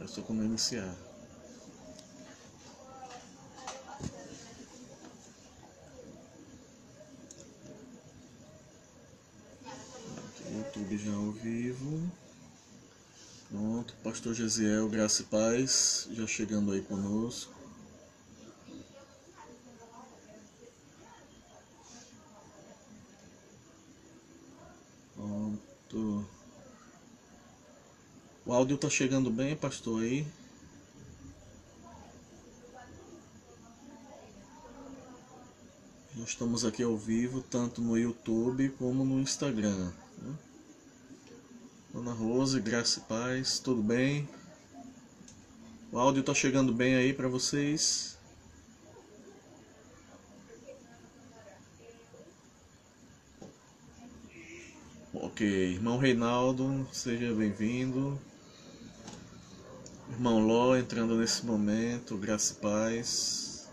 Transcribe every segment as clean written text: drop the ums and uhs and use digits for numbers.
Só como iniciar. YouTube já ao vivo. Pronto, Pastor Gesiel, graça e paz, já chegando aí conosco. Pronto. O áudio tá chegando bem, pastor, aí? Já estamos aqui ao vivo, tanto no YouTube como no Instagram. Dona Rose, graça e paz, tudo bem? O áudio tá chegando bem aí para vocês? Ok, irmão Reinaldo, seja bem-vindo. Irmão Ló entrando nesse momento, graça e paz.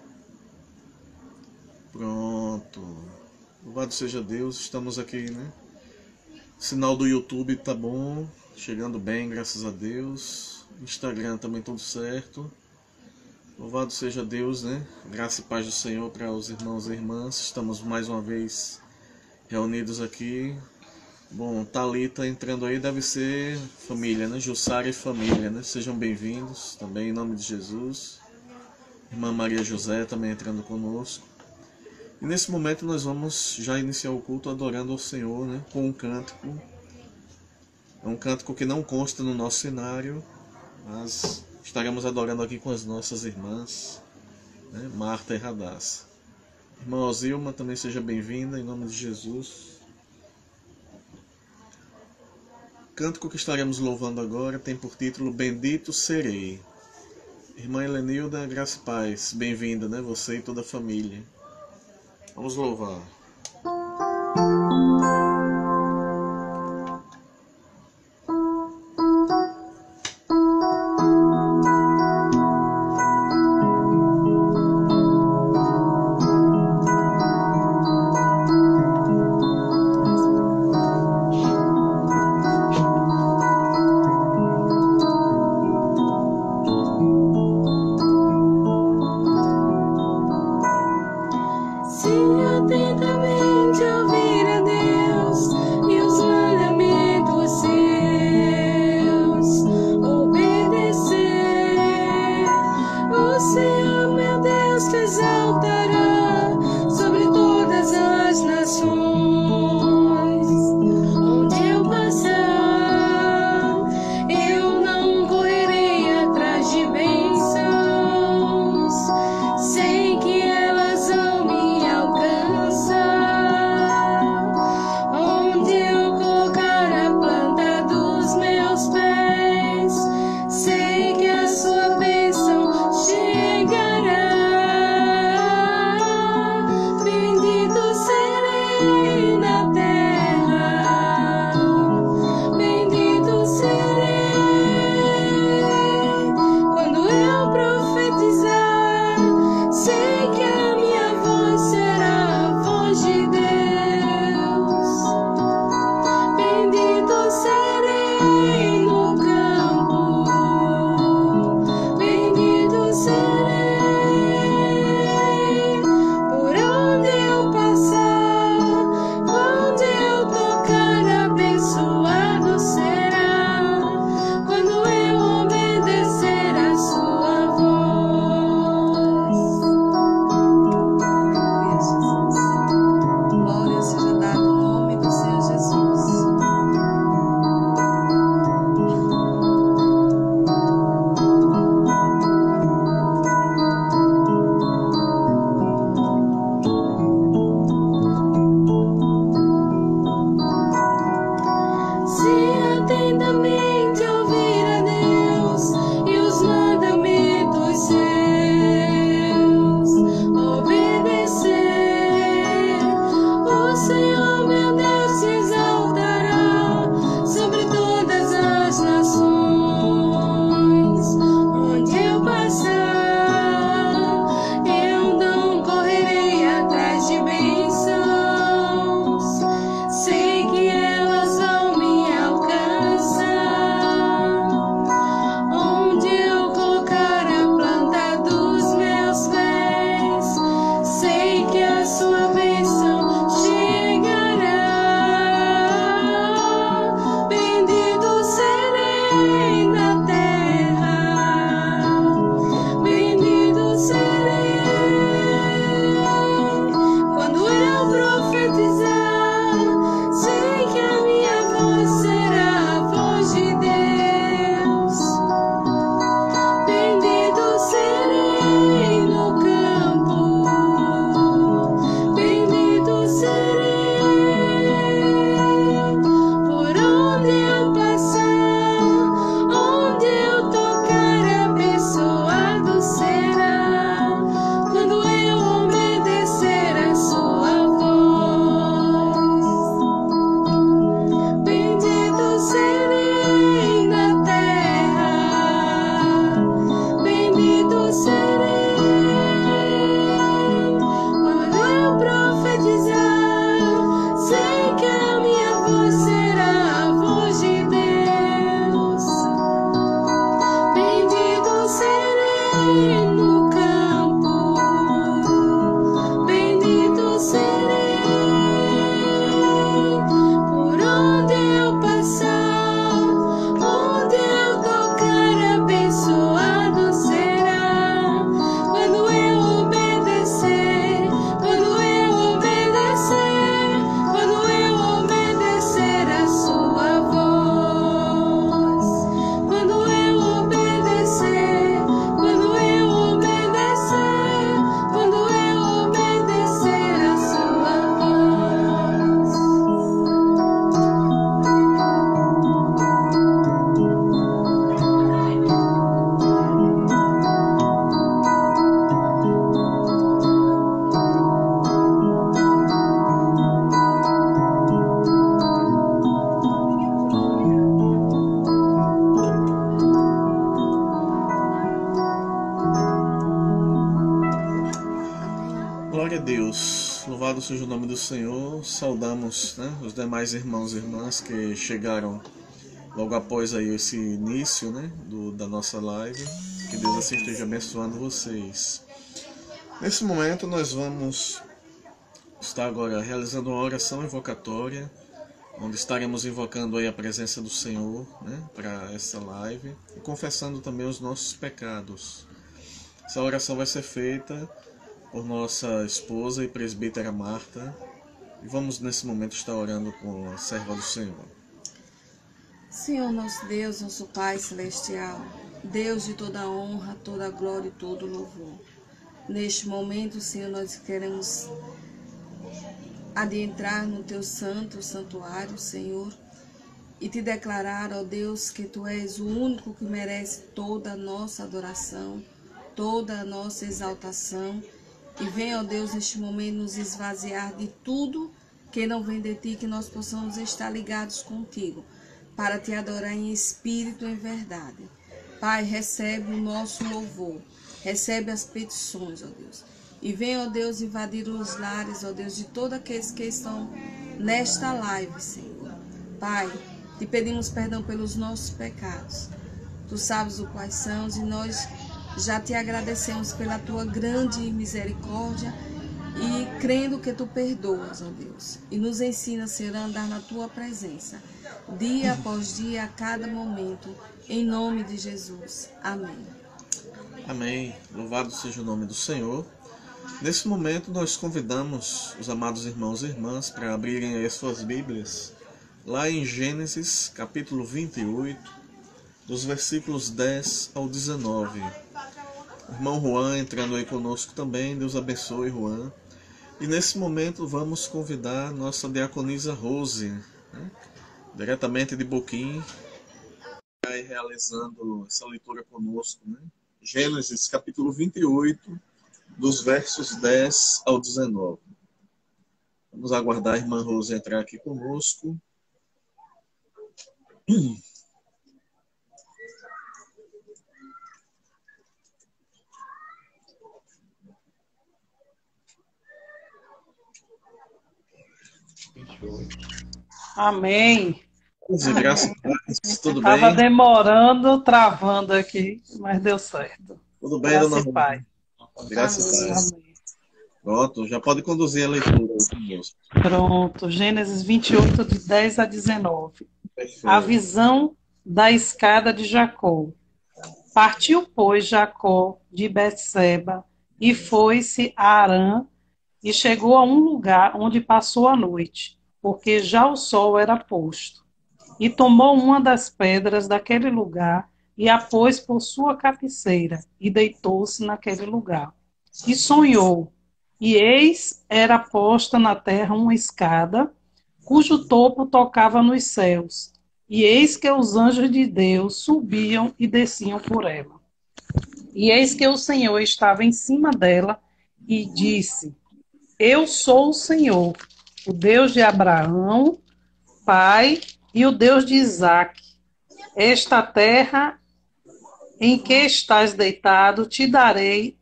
Pronto. Louvado seja Deus, estamos aqui, né? Sinal do YouTube tá bom, chegando bem, graças a Deus. Instagram também tudo certo. Louvado seja Deus, né? Graça e paz do Senhor para os irmãos e irmãs. Estamos mais uma vez reunidos aqui. Bom, Thalita entrando aí, deve ser família, né? Jussara e família, né? Sejam bem-vindos também, em nome de Jesus. Irmã Maria José também entrando conosco. E nesse momento nós vamos já iniciar o culto adorando ao Senhor, né? Com um cântico. É um cântico que não consta no nosso cenário, mas estaremos adorando aqui com as nossas irmãs, né? Marta e Radassa. Irmã Osilma, também seja bem-vinda, em nome de Jesus. O cântico que estaremos louvando agora tem por título Bendito Serei. Irmã Helenilda, graça e paz, bem-vinda, né? Você e toda a família. Vamos louvar. Bendito serei no campo. na terra. Bendito serei quando eu profetizar. Sei que a minha voz será a voz de Deus. Bendito serei no campo. Bendito serei por onde eu passar, onde eu tocar, abençoado será quando eu obedecer a sua voz. Bendito serei na terra, bendito serei quando eu profetizar. Sei que a minha voz será a voz de Deus. Bendito serei no campo. Bendito serei por onde eu passar, onde eu tocar, abençoado será quando eu obedecer, quando eu obedecer, quando eu obedecer a sua voz. Quando eu obedecer, quando eu obedecer, quando eu obedecer a sua voz. Glória a Deus, louvado seja o nome do Senhor. Saudamos, né, os demais irmãos e irmãs que chegaram logo após aí esse início, né, da nossa live. Que Deus assim esteja abençoando vocês. Nesse momento nós vamos estar agora realizando uma oração invocatória, onde estaremos invocando aí a presença do Senhor, né, para essa live e confessando também os nossos pecados. Essa oração vai ser feita por nossa esposa e presbítera Marta, e vamos nesse momento estar orando com a serva do Senhor. Senhor nosso Deus, nosso Pai Celestial, Deus de toda honra, toda glória e todo louvor. Neste momento, Senhor, nós queremos adentrar no Teu santo santuário, Senhor, e Te declarar, ó Deus, que Tu és o único que merece toda a nossa adoração, toda a nossa exaltação. E vem, ó Deus, neste momento nos esvaziar de tudo que não vem de Ti, que nós possamos estar ligados contigo, para Te adorar em espírito e em verdade. Pai, recebe o nosso louvor, recebe as petições, ó Deus. E vem, ó Deus, invadir os lares, ó Deus, de todos aqueles que estão nesta live, Senhor. Pai, Te pedimos perdão pelos nossos pecados. Tu sabes o quais são, e nós já Te agradecemos pela Tua grande misericórdia e crendo que Tu perdoas, ó Deus. E nos ensina, Senhor, a andar na Tua presença, dia após dia, a cada momento, em nome de Jesus. Amém. Amém. Louvado seja o nome do Senhor. Nesse momento nós convidamos os amados irmãos e irmãs para abrirem aí as suas Bíblias, lá em Gênesis, capítulo 28, dos versículos 10 ao 19. O irmão Juan entrando aí conosco também, Deus abençoe, Juan. E nesse momento vamos convidar nossa diaconisa Rose, né, diretamente de Boquim, aí realizando essa leitura conosco, né? Gênesis capítulo 28, dos versos 10 ao 19. Vamos aguardar a irmã Rose entrar aqui conosco. Amém. Graças a Deus, tudo bem? Estava demorando, travando aqui, mas deu certo. Tudo bem, Graça dona e Rose? paz. Graças a Deus. Amém. Pronto, já pode conduzir a leitura aí conosco. Pronto, Gênesis 28, de 10 a 19. Perfeito. A visão da escada de Jacó. Partiu, pois, Jacó de Berseba e foi-se a Harã e chegou a um lugar onde passou a noite, porque já o sol era posto. E tomou uma das pedras daquele lugar e a pôs por sua cabeceira e deitou-se naquele lugar. E sonhou, e eis era posta na terra uma escada, cujo topo tocava nos céus, e eis que os anjos de Deus subiam e desciam por ela. E eis que o Senhor estava em cima dela e disse: Eu sou o Senhor, o Deus de Abraão, pai, e o Deus de Isaque. Esta terra em que estás deitado te darei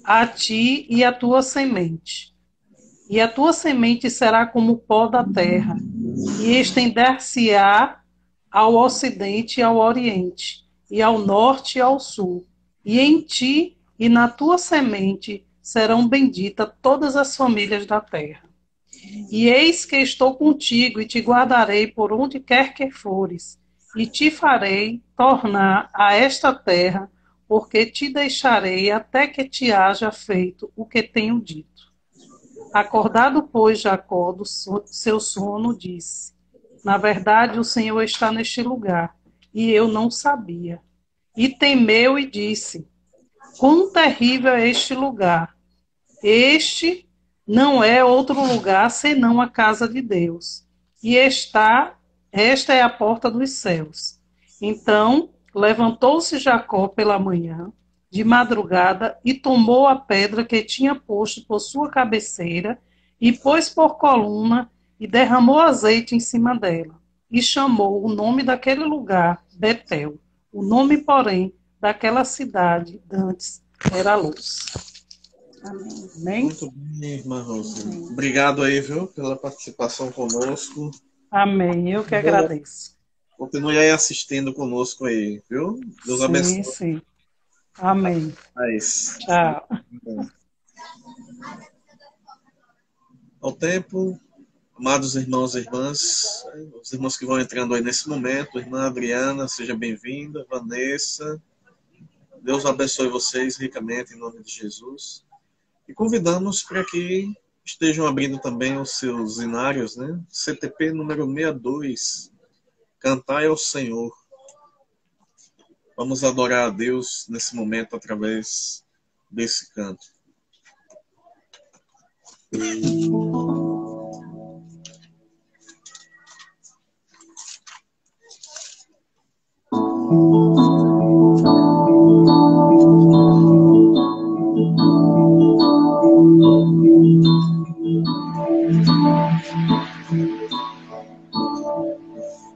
a ti e a tua semente. E a tua semente será como o pó da terra, e estender-se-á ao ocidente e ao oriente, e ao norte e ao sul. E em ti e na tua semente serão benditas todas as famílias da terra. E eis que estou contigo e te guardarei por onde quer que fores, e te farei tornar a esta terra, porque te deixarei até que te haja feito o que tenho dito. Acordado, pois, Jacó do seu sono, disse: Na verdade, o Senhor está neste lugar, e eu não sabia. E temeu e disse: Quão terrível é este lugar! Este não é outro lugar senão a casa de Deus. E esta é a porta dos céus. Então levantou-se Jacó pela manhã, de madrugada, e tomou a pedra que tinha posto por sua cabeceira, e pôs por coluna, e derramou azeite em cima dela. E chamou o nome daquele lugar Betel. O nome, porém, daquela cidade dantes era Luz. Amém. Muito bem, irmã Rosa. Obrigado aí, viu, pela participação conosco. Amém. Eu que agradeço. Continue aí assistindo conosco aí, viu? Deus abençoe. Sim. Amém. Tchau. Ao tempo, amados irmãos e irmãs, os irmãos que vão entrando aí nesse momento, irmã Adriana, seja bem-vinda, Vanessa, Deus abençoe vocês ricamente em nome de Jesus. E convidamos para que estejam abrindo também os seus inários, né? CTP número 62, Cantai ao Senhor. Vamos adorar a Deus nesse momento através desse canto.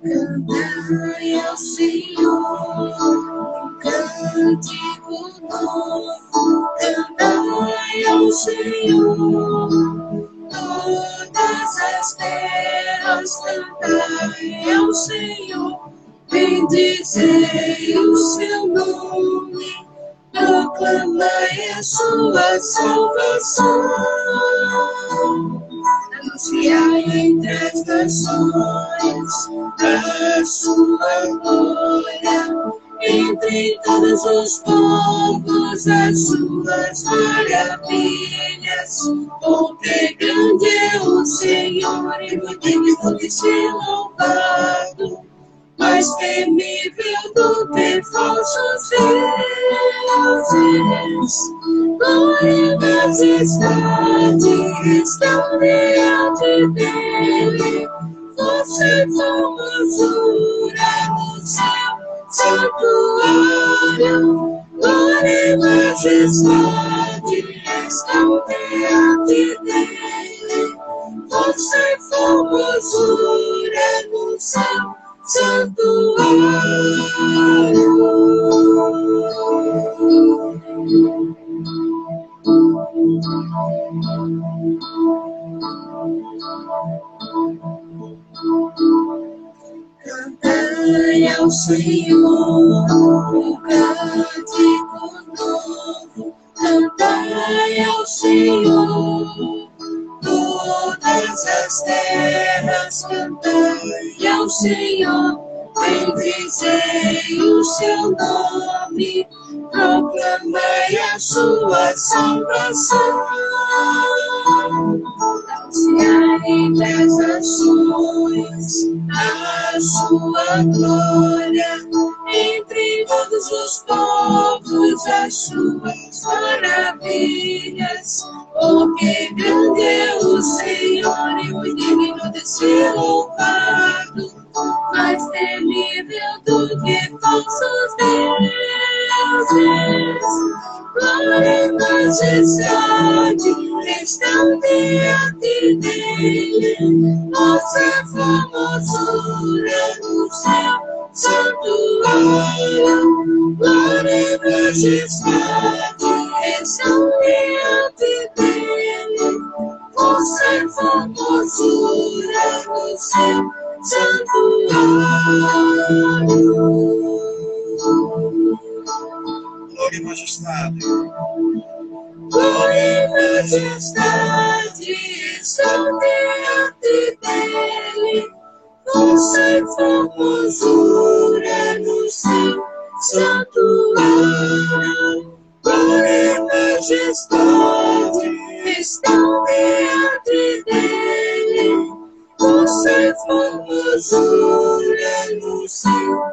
Cantai ao Senhor, cântico novo, cantai ao Senhor, todas as terras, cantai ao Senhor, bendizei o seu nome, proclamai a sua salvação. Anunciai entre as nações a sua glória, entre todos os povos as suas maravilhas. Porque grande é o Senhor e muito digno de ser louvado, mais temível do que falsos deuses. Glória e majestade estão diante dele, força e formosura no seu santuário. Glória e majestade estão diante dele, força e formosura no seu santuário. Cantai ao Senhor um cântico novo, cantai ao Senhor todas as terras, cantai ao Senhor, bendizei o seu nome, proclamai a sua salvação. Anunciai das nações a sua glória, entre todos os povos as suas maravilhas. Porque grande é o Senhor e muito digno de ser louvado, mais temível do que falsos deuses. Glória e majestade estão diante dele, nossa formosura no seu santuário. Glória e majestade estão diante dele, nossa formosura no seu santuário. Glória e majestade. Glória e majestade estão diante dele, nossa formosura no seu santuário. Glória e majestade estão diante dele, nossa formosura no seu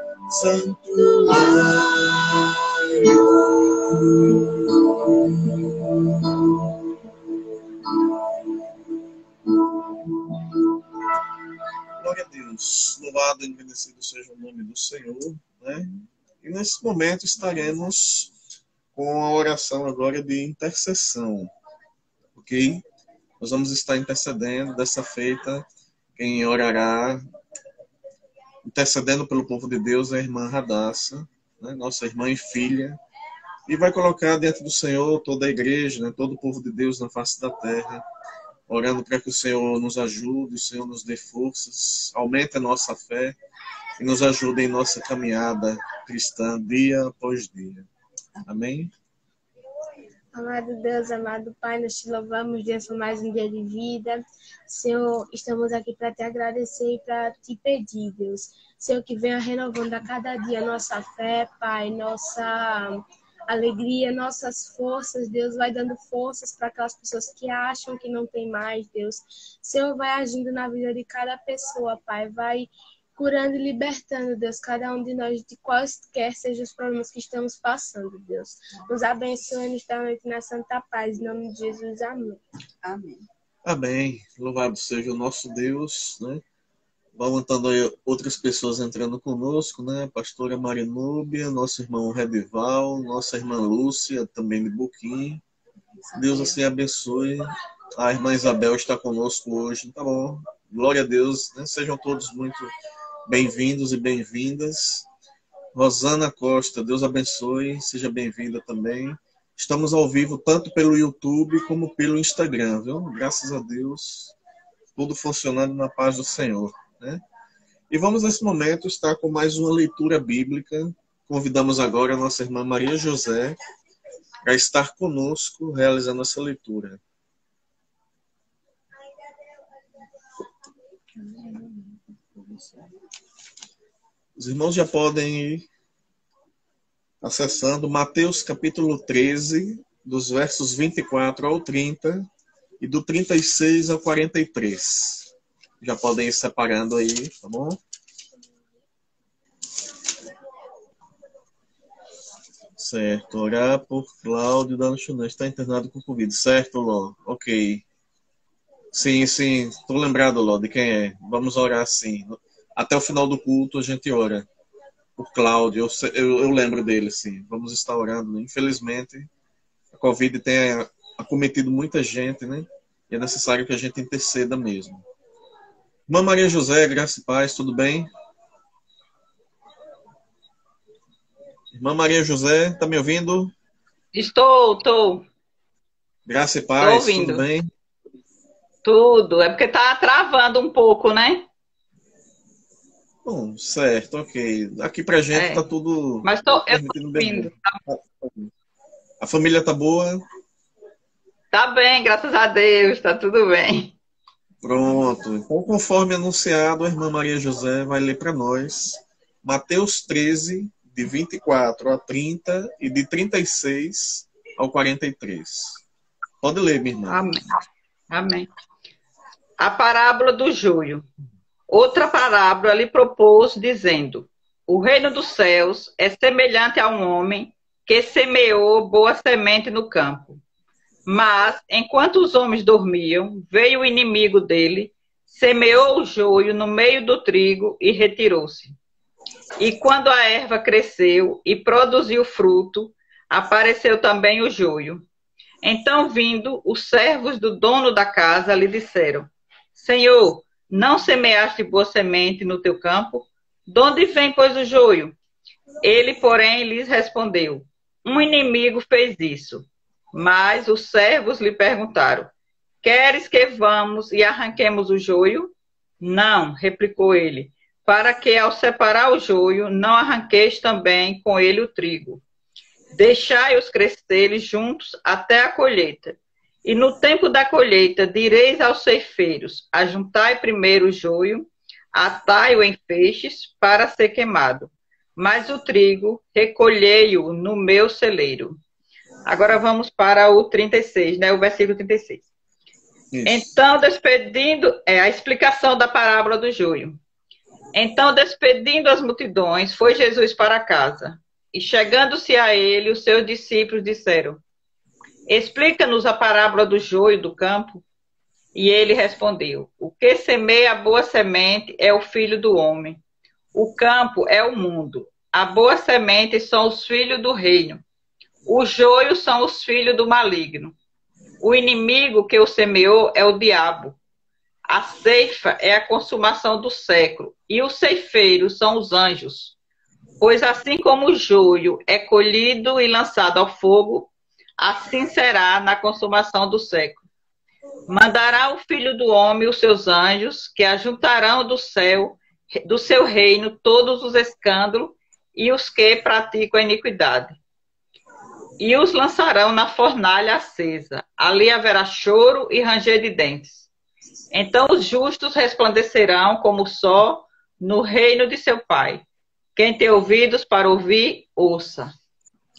Glória a Deus. Louvado e engrandecido seja o nome do Senhor, né? E nesse momento estaremos com a oração agora de intercessão, ok? Nós vamos estar intercedendo dessa feita. Quem orará, intercedendo pelo povo de Deus, é a irmã Radassa, né? Nossa irmã e filha, e vai colocar diante do Senhor toda a igreja, né? Todo o povo de Deus na face da terra, orando para que o Senhor nos ajude, o Senhor nos dê forças, aumente a nossa fé e nos ajude em nossa caminhada cristã, dia após dia. Amém? Amado Deus, amado Pai, nós te louvamos, Deus, por mais um dia de vida. Senhor, estamos aqui para te agradecer e para te pedir, Deus. Senhor, que venha renovando a cada dia nossa fé, Pai, nossa alegria, nossas forças. Deus, vai dando forças para aquelas pessoas que acham que não tem mais, Deus. Senhor, vai agindo na vida de cada pessoa, Pai, vai curando e libertando, Deus, cada um de nós, de quaisquer sejam os problemas que estamos passando, Deus. Nos abençoe nesta noite na santa paz, em nome de Jesus, amém. Amém. Amém. Louvado seja o nosso Deus, né? Vamos estando aí outras pessoas entrando conosco, né? Pastora Marinúbia, nosso irmão Redival, nossa irmã Lúcia, também de Buquim. Deus assim abençoe. A irmã Isabel está conosco hoje, tá bom? Glória a Deus, né? Sejam todos muito bem-vindos e bem-vindas. Rosana Costa, Deus abençoe, seja bem-vinda também. Estamos ao vivo tanto pelo YouTube como pelo Instagram, viu? Graças a Deus, tudo funcionando na paz do Senhor, né? E vamos nesse momento estar com mais uma leitura bíblica. Convidamos agora a nossa irmã Maria José para estar conosco realizando essa leitura. Os irmãos já podem ir acessando Mateus capítulo 13, dos versos 24 ao 30 e do 36 ao 43. Já podem ir separando aí, tá bom? Certo, orar por Cláudio da Lanchonete, está internado com Covid. Certo, Ló? Ok. Sim, estou lembrado, Ló, de quem é. Vamos orar sim. Até o final do culto a gente ora por Cláudio. Eu lembro dele, sim. Vamos estar orando. Infelizmente, a Covid tem acometido muita gente, né? E é necessário que a gente interceda mesmo. Irmã Maria José, graça e paz, tudo bem? Irmã Maria José, tá me ouvindo? Estou. Graça e paz, ouvindo. Tudo bem? Tudo. É porque tá travando um pouco, né? Bom, certo, ok. Aqui pra gente tá tudo Mas eu permitindo tô ouvindo. A família tá boa? Tá bem, graças a Deus, tá tudo bem. Pronto. Então, conforme anunciado, a irmã Maria José vai ler para nós Mateus 13, de 24 a 30 e de 36 ao 43. Pode ler, minha irmã. Amém. Amém. A parábola do joio. Outra parábola lhe propôs, dizendo: o reino dos céus é semelhante a um homem que semeou boa semente no campo. Mas, enquanto os homens dormiam, veio o inimigo dele, semeou o joio no meio do trigo e retirou-se. E quando a erva cresceu e produziu fruto, apareceu também o joio. Então, vindo, os servos do dono da casa lhe disseram: Senhor, não semeaste boa semente no teu campo? De onde vem, pois, o joio? Ele, porém, lhes respondeu: um inimigo fez isso. Mas os servos lhe perguntaram: queres que vamos e arranquemos o joio? Não, replicou ele, para que ao separar o joio, não arranqueis também com ele o trigo. Deixai-os crescer juntos até a colheita. E no tempo da colheita direis aos ceifeiros: ajuntai primeiro o joio, atai-o em feixes para ser queimado, mas o trigo recolhei-o no meu celeiro. Agora vamos para o 36, né? O versículo 36. Isso. Então, despedindo, a explicação da parábola do joio. Então, despedindo as multidões, foi Jesus para casa. E chegando-se a ele, os seus discípulos disseram: explica-nos a parábola do joio do campo. E ele respondeu: o que semeia a boa semente é o filho do homem. O campo é o mundo. A boa semente são os filhos do reino. Os joios são os filhos do maligno. O inimigo que o semeou é o diabo. A ceifa é a consumação do século, e os ceifeiros são os anjos. Pois assim como o joio é colhido e lançado ao fogo, assim será na consumação do século. Mandará o Filho do Homem os seus anjos, que ajuntarão do seu reino todos os escândalos e os que praticam a iniquidade. E os lançarão na fornalha acesa. Ali haverá choro e ranger de dentes. Então os justos resplandecerão como o sol no reino de seu Pai. Quem tem ouvidos para ouvir, ouça.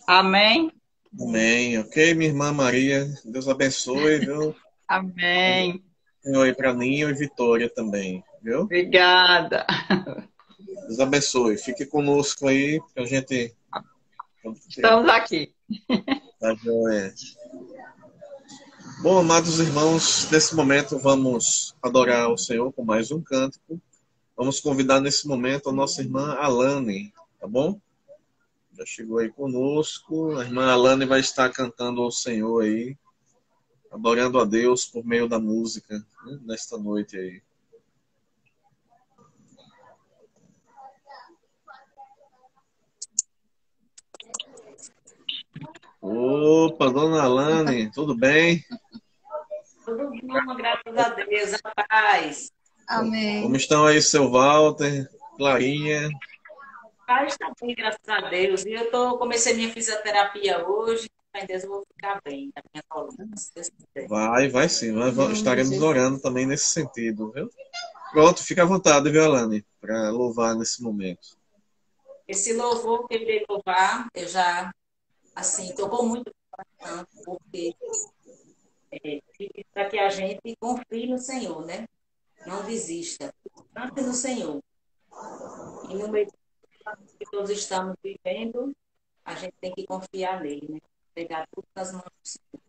Amém? Amém. Ok, minha irmã Maria. Deus abençoe, viu? Amém. Senhor aí para Ninho e Vitória também, viu? Obrigada. Deus abençoe. Fique conosco aí, que a gente... Estamos aqui. Tá joia. Bom, amados irmãos, nesse momento vamos adorar o Senhor com mais um cântico. Vamos convidar nesse momento a nossa irmã Alane, tá bom? Já chegou aí conosco. A irmã Alane vai estar cantando ao Senhor aí, adorando a Deus por meio da música, né, nesta noite aí. Opa, dona Alane, tudo bem? Tudo bom, graças a Deus, a paz. Amém. Como estão aí seu Walter, Clarinha? Paz está bem, graças a Deus. E comecei minha fisioterapia hoje, mas Deus eu vou ficar bem na minha coluna, se Deus quiser. Vai sim. Estaremos orando também nesse sentido, viu? Pronto, fica à vontade, viu, Alane, para louvar nesse momento. Esse louvor que eu irei louvar, eu já, assim, tocou muito no coração, porque para que a gente confie no Senhor, né? Não desista. Confie no Senhor. E no meio que todos estamos vivendo, a gente tem que confiar nele, né? Pegar tudo nas mãos do Senhor.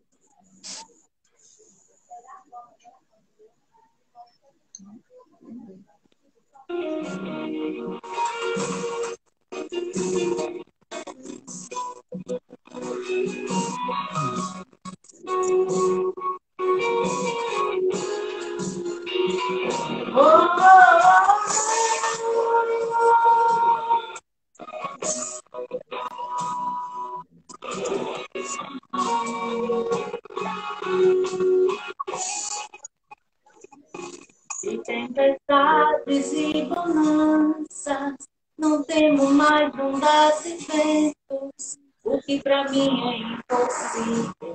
De tempestades e bonanças, não temo mais ondas e ventos. O que pra mim é impossível,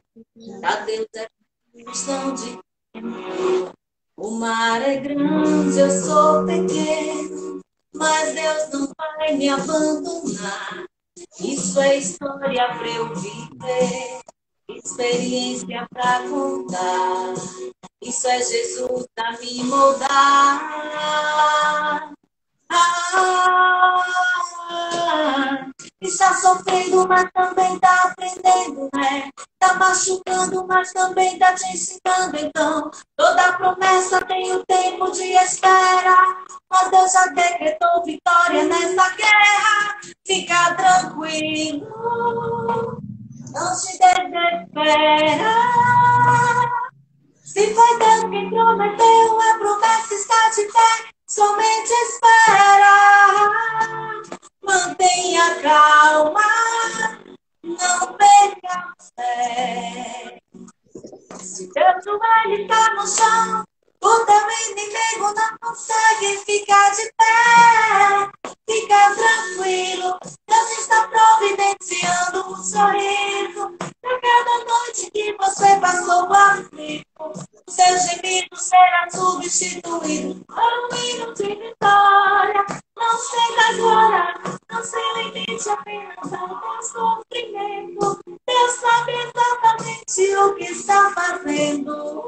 pra Deus é questão de tempo. O mar é grande, eu sou pequeno, mas Deus não vai me abandonar. Isso é história pra eu viver, experiência pra contar. Isso é Jesus pra me moldar. Está sofrendo, mas também tá aprendendo, né? Tá machucando, mas também tá te ensinando. Então, toda promessa tem o tempo de espera. Mas Deus já decretou vitória nessa guerra. Fica tranquilo, não se desespera. Se foi Deus quem prometeu, a promessa está de pé. Somente espera, mantenha calma, não perca a fé. Se teu joelho está no chão, o teu inimigo não consegue ficar de pé. Fica tranquilo, Deus está providenciando um sorriso pra cada noite que você passou aflito. O seu gemido será substituído por um hino de vitória. Não ceda agora, não se limite apenas ao teu sofrimento. Deus sabe exatamente o que está fazendo.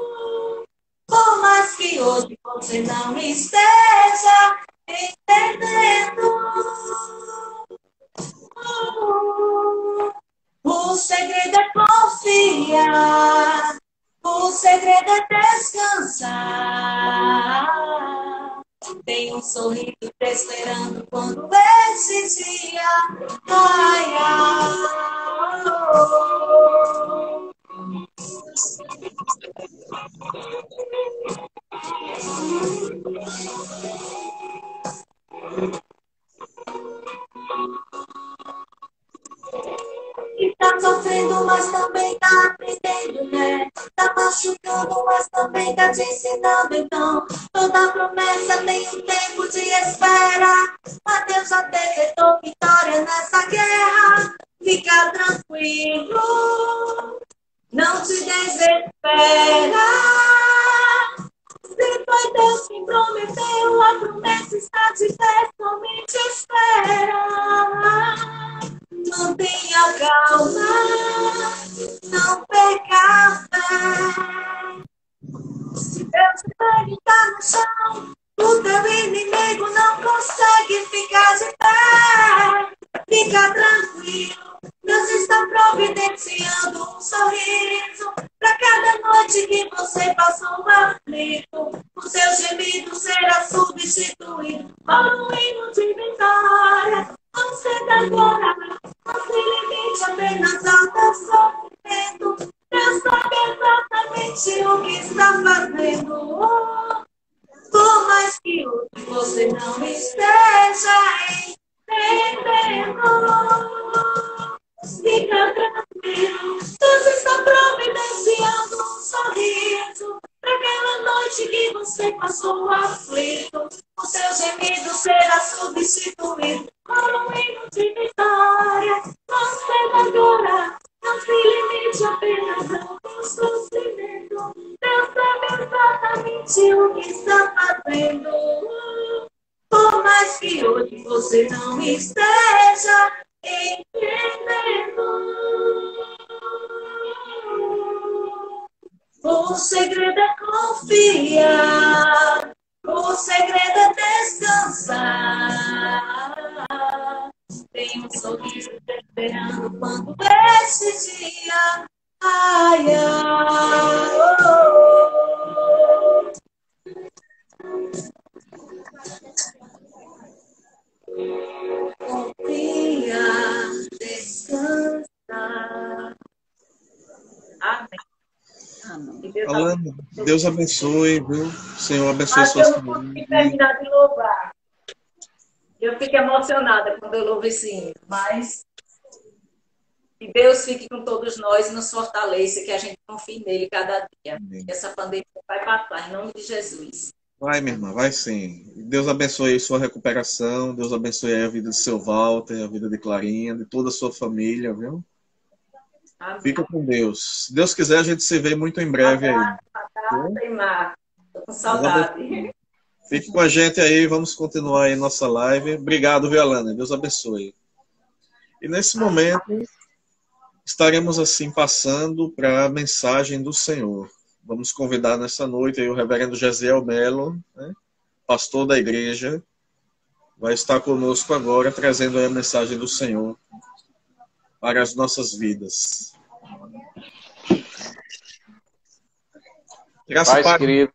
Por mais que hoje você não esteja entendendo, o segredo é confiar, o segredo é descansar. Tem um sorriso te esperando quando esse dia raiar. Está sofrendo, mas também tá aprendendo, né? Tá machucando, mas também tá te ensinando. Então, toda promessa tem um tempo de espera. Mas Deus já decretou vitória nessa guerra. Fica tranquilo, não te desespera. Se foi Deus quem prometeu, a promessa está de pé, somente espera. Mantenha calma, não perca a fé. Se Deus está no chão, o teu inimigo não consegue ficar de pé. Fica tranquilo, Deus está providenciando um sorriso para cada noite que você passou aflito. O seu gemido será substituído por um hino de vitória. Não ceda agora, não se limite apenas ao teu sofrimento. Deus sabe exatamente o que está fazendo. Por mais que hoje você não esteja entendendo, fica tranquilo, Deus está providenciando um sorriso para aquela noite que você passou aflito. O seu gemido será substituído por um hino de vitória. Não ceda agora, não se limite apenas ao teu sofrimento. Deus sabe exatamente o que está fazendo. Por mais que hoje você não esteja entendendo, o segredo é confiar, o segredo é descansar. Tem um sorriso te esperando quando esse dia raiar. Confia, descansa. Amém. Amém. Alana, Deus abençoe, viu? Senhor abençoe Mas suas eu não consegui terminar de louvar. Eu fico emocionada quando eu louvo esse hino, mas que Deus fique com todos nós e nos fortaleça, que a gente confie nele cada dia. Amém. Que essa pandemia vai passar, em nome de Jesus. Vai, minha irmã, vai sim. Deus abençoe sua recuperação, Deus abençoe a vida de seu Walter, a vida de Clarinha, de toda a sua família, viu? Amém. Fica com Deus. Se Deus quiser, a gente se vê muito em breve aí. Estou com saudade. Fique com a gente aí, vamos continuar aí nossa live. Obrigado, viu, Alana? Deus abençoe. E nesse momento estaremos assim passando para a mensagem do Senhor. Vamos convidar nessa noite aí o reverendo Gesiel Melo, né, pastor da igreja, vai estar conosco agora trazendo aí a mensagem do Senhor para as nossas vidas. Graças a Paz, querido.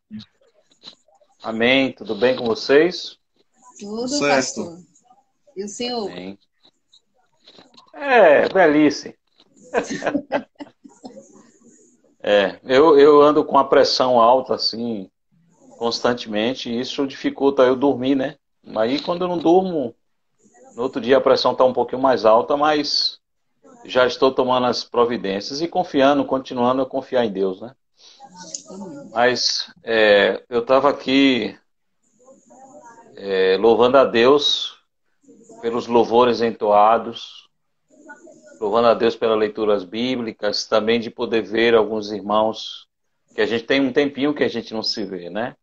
Amém. Tudo bem com vocês? Tudo, Certo. pastor. E o senhor? Amém. Velhice. Eu ando com a pressão alta, assim, constantemente, e isso dificulta eu dormir, né? Aí, quando eu não durmo, no outro dia a pressão está um pouquinho mais alta, mas já estou tomando as providências e confiando, continuando a confiar em Deus, né? Mas eu estava aqui louvando a Deus pelos louvores entoados, louvando a Deus pelas leituras bíblicas, também de poder ver alguns irmãos que a gente tem um tempinho que a gente não se vê, né?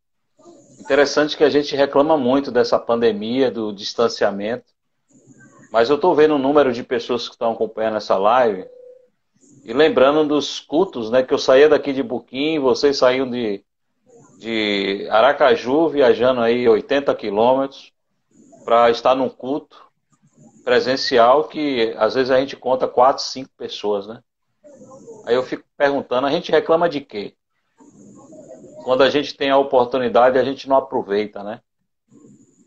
Interessante que a gente reclama muito dessa pandemia, do distanciamento, mas eu estou vendo o número de pessoas que estão acompanhando essa live e lembrando dos cultos, né? Que eu saía daqui de Buquim, vocês saíam de Aracaju, viajando aí 80 quilômetros para estar num culto presencial que às vezes a gente conta 4, 5 pessoas, né? Aí eu fico perguntando, a gente reclama de quê? Quando a gente tem a oportunidade, a gente não aproveita, né?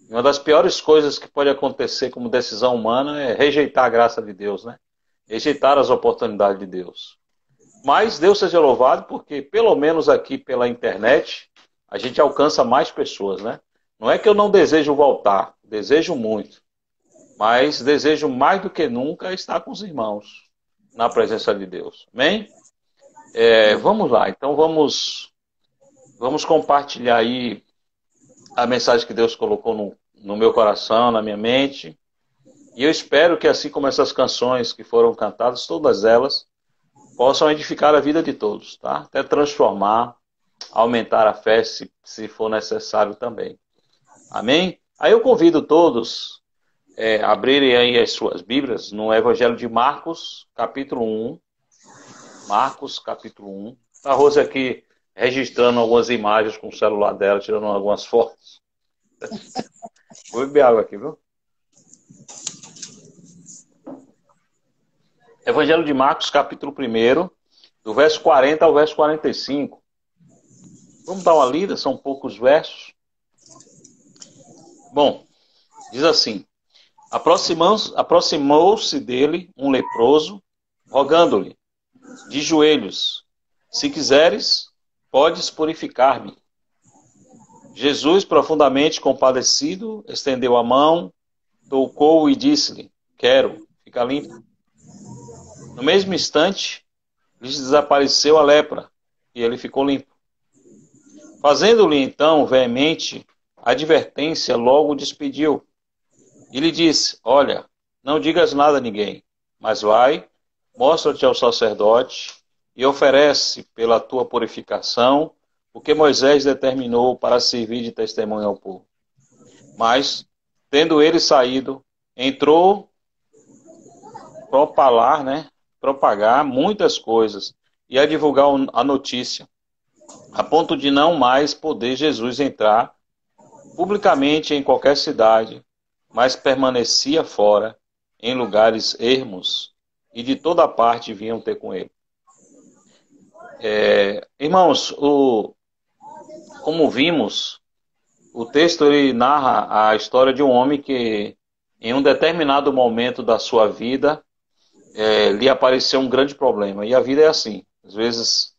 Uma das piores coisas que pode acontecer como decisão humana é rejeitar a graça de Deus, né? Rejeitar as oportunidades de Deus. Mas Deus seja louvado porque, pelo menos aqui pela internet, a gente alcança mais pessoas, né? Não é que eu não desejo voltar, desejo muito. Mas desejo mais do que nunca estar com os irmãos na presença de Deus. Amém? Vamos lá, então vamos compartilhar aí a mensagem que Deus colocou no meu coração, na minha mente. E eu espero que assim como essas canções que foram cantadas, todas elas, possam edificar a vida de todos, tá? Até transformar, aumentar a fé se for necessário também. Amém? Aí eu convido todos a abrirem aí as suas Bíblias no Evangelho de Marcos, capítulo 1. Marcos, capítulo 1. A Rose aqui registrando algumas imagens com o celular dela, tirando algumas fotos. Vou beber água aqui, viu? Evangelho de Marcos, capítulo 1, do verso 40 ao verso 45. Vamos dar uma lida, são poucos versos. Bom, diz assim: aproximou-se dele um leproso, rogando-lhe, de joelhos, se quiseres, podes purificar-me. Jesus, profundamente compadecido, estendeu a mão, tocou-o e disse-lhe, quero, fica limpo. No mesmo instante, lhe desapareceu a lepra, e ele ficou limpo. Fazendo-lhe então veemente advertência, logo o despediu. E lhe disse, olha, não digas nada a ninguém, mas vai, mostra-te ao sacerdote e oferece pela tua purificação o que Moisés determinou para servir de testemunho ao povo. Mas, tendo ele saído, entrou propagar muitas coisas e a divulgar a notícia, a ponto de não mais poder Jesus entrar publicamente em qualquer cidade, mas permanecia fora, em lugares ermos, e de toda parte vinham ter com ele. Irmãos, como vimos, o texto ele narra a história de um homem que, em um determinado momento da sua vida, lhe apareceu um grande problema. E a vida é assim. Às vezes,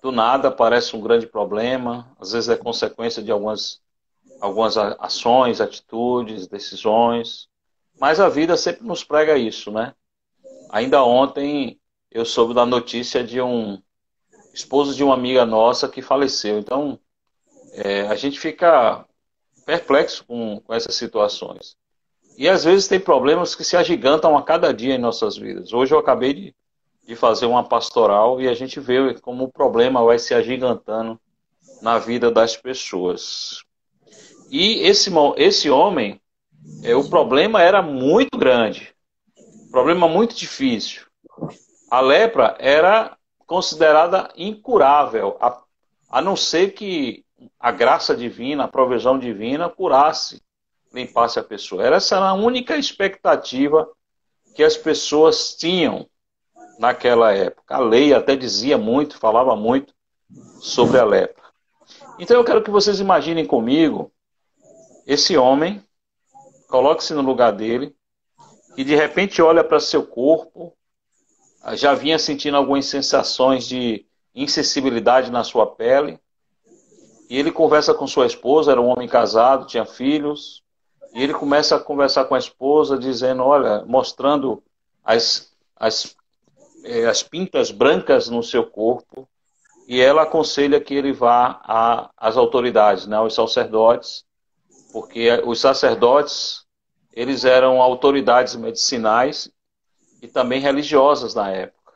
do nada, aparece um grande problema. Às vezes é consequência de algumas ações, atitudes, decisões. Mas a vida sempre nos prega isso, né? Ainda ontem, eu soube da notícia de um esposo de uma amiga nossa que faleceu. Então, a gente fica perplexo com essas situações. E às vezes tem problemas que se agigantam a cada dia em nossas vidas. Hoje eu acabei de fazer uma pastoral e a gente vê como o problema vai se agigantando na vida das pessoas. E esse homem, o problema era muito grande. Problema muito difícil. A lepra era considerada incurável, a não ser que a graça divina, a provisão divina curasse, limpasse a pessoa. Essa era a única expectativa que as pessoas tinham naquela época. A lei até dizia muito, falava muito sobre a lepra. Então eu quero que vocês imaginem comigo esse homem, coloque-se no lugar dele, e de repente olha para seu corpo, já vinha sentindo algumas sensações de insensibilidade na sua pele, e ele conversa com sua esposa, era um homem casado, tinha filhos, e ele começa a conversar com a esposa, dizendo, olha, mostrando as pintas brancas no seu corpo, e ela aconselha que ele vá às autoridades, né, aos sacerdotes, porque os sacerdotes, eles eram autoridades medicinais e também religiosas na época.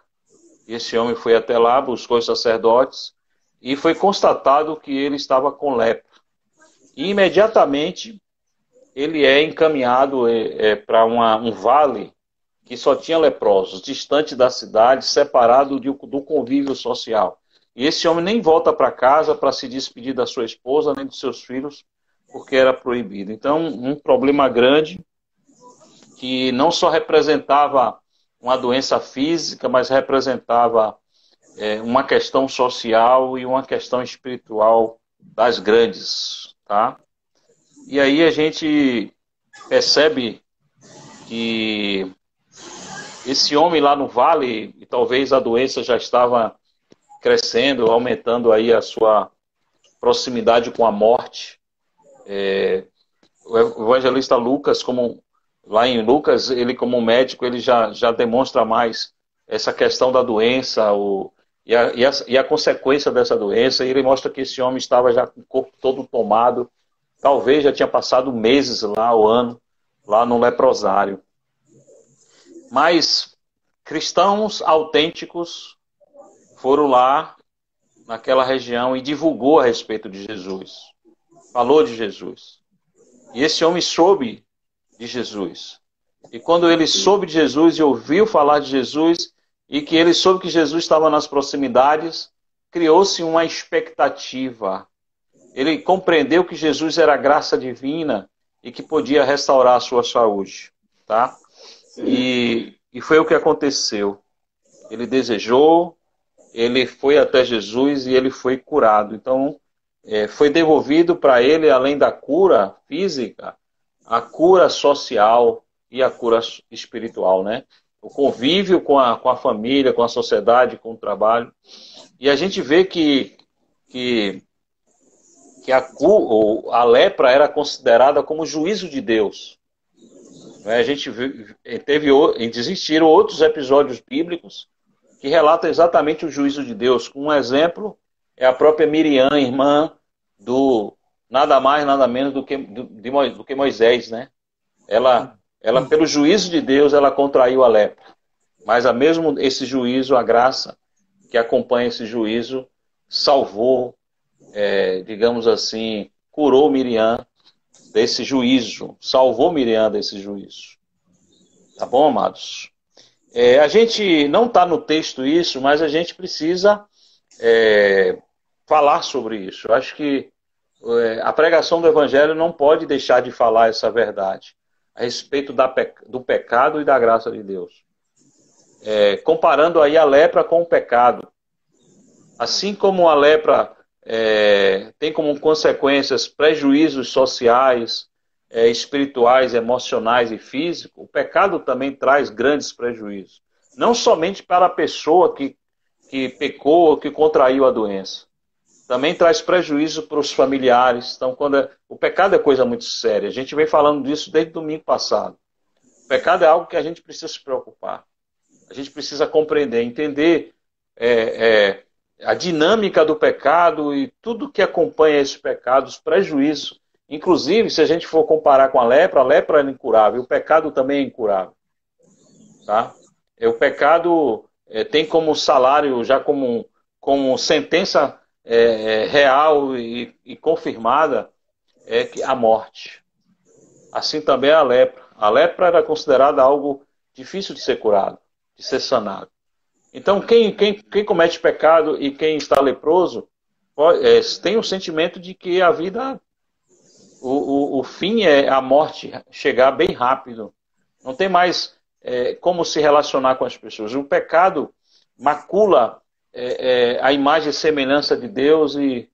E esse homem foi até lá, buscou os sacerdotes, e foi constatado que ele estava com lepra. E imediatamente ele é encaminhado para um vale que só tinha leprosos, distante da cidade, separado do convívio social. E esse homem nem volta para casa para se despedir da sua esposa, nem dos seus filhos, porque era proibido. Então, um problema grande, que não só representava uma doença física, mas representava uma questão social e uma questão espiritual das grandes, tá? E aí a gente percebe que esse homem lá no vale, e talvez a doença já estava crescendo, aumentando aí a sua proximidade com a morte. O evangelista Lucas, lá em Lucas, ele como médico, ele já demonstra mais essa questão da doença e a consequência dessa doença. E ele mostra que esse homem estava já com o corpo todo tomado, talvez já tinha passado meses lá, o ano, lá no leprosário. Mas cristãos autênticos foram lá naquela região e divulgou a respeito de Jesus. Falou de Jesus. E esse homem soube de Jesus. E quando ele soube de Jesus e ouviu falar de Jesus, e que ele soube que Jesus estava nas proximidades, criou-se uma expectativa. Ele compreendeu que Jesus era graça divina e que podia restaurar a sua saúde. Tá? E foi o que aconteceu. Ele desejou, ele foi até Jesus e ele foi curado. Então, foi devolvido para ele, além da cura física, a cura social e a cura espiritual, né? O convívio com a família, com a sociedade, com o trabalho. E a gente vê que a lepra era considerada como juízo de Deus. A gente existiram outros episódios bíblicos que relatam exatamente o juízo de Deus. Um exemplo é a própria Miriam, irmã do nada mais, nada menos do que Moisés, né? Ela, pelo juízo de Deus, ela contraiu a lepra. Mas mesmo esse juízo, a graça que acompanha esse juízo, salvou, digamos assim, curou Miriam desse juízo, salvou Miriam desse juízo. Tá bom, amados? A gente não está no texto isso, mas a gente precisa falar sobre isso. Eu acho que a pregação do Evangelho não pode deixar de falar essa verdade a respeito do pecado e da graça de Deus. Comparando aí a lepra com o pecado. Assim como a lepra tem como consequências prejuízos sociais, espirituais, emocionais e físicos, o pecado também traz grandes prejuízos. Não somente para a pessoa que pecou, que contraiu a doença. Também traz prejuízo para os familiares. Então, o pecado é coisa muito séria. A gente vem falando disso desde o domingo passado. O pecado é algo que a gente precisa se preocupar. A gente precisa compreender, entender a dinâmica do pecado e tudo que acompanha esse pecado, os prejuízos. Inclusive, se a gente for comparar com a lepra é incurável. O pecado também é incurável. Tá? O pecado tem como salário, já como sentença real e confirmada, a morte. Assim também a lepra. A lepra era considerada algo difícil de ser curado, de ser sanado. Então, quem comete pecado e quem está leproso tem o sentimento de que a vida, o fim é a morte, chegar bem rápido. Não tem mais como se relacionar com as pessoas. O pecado macula a imagem e semelhança de Deus e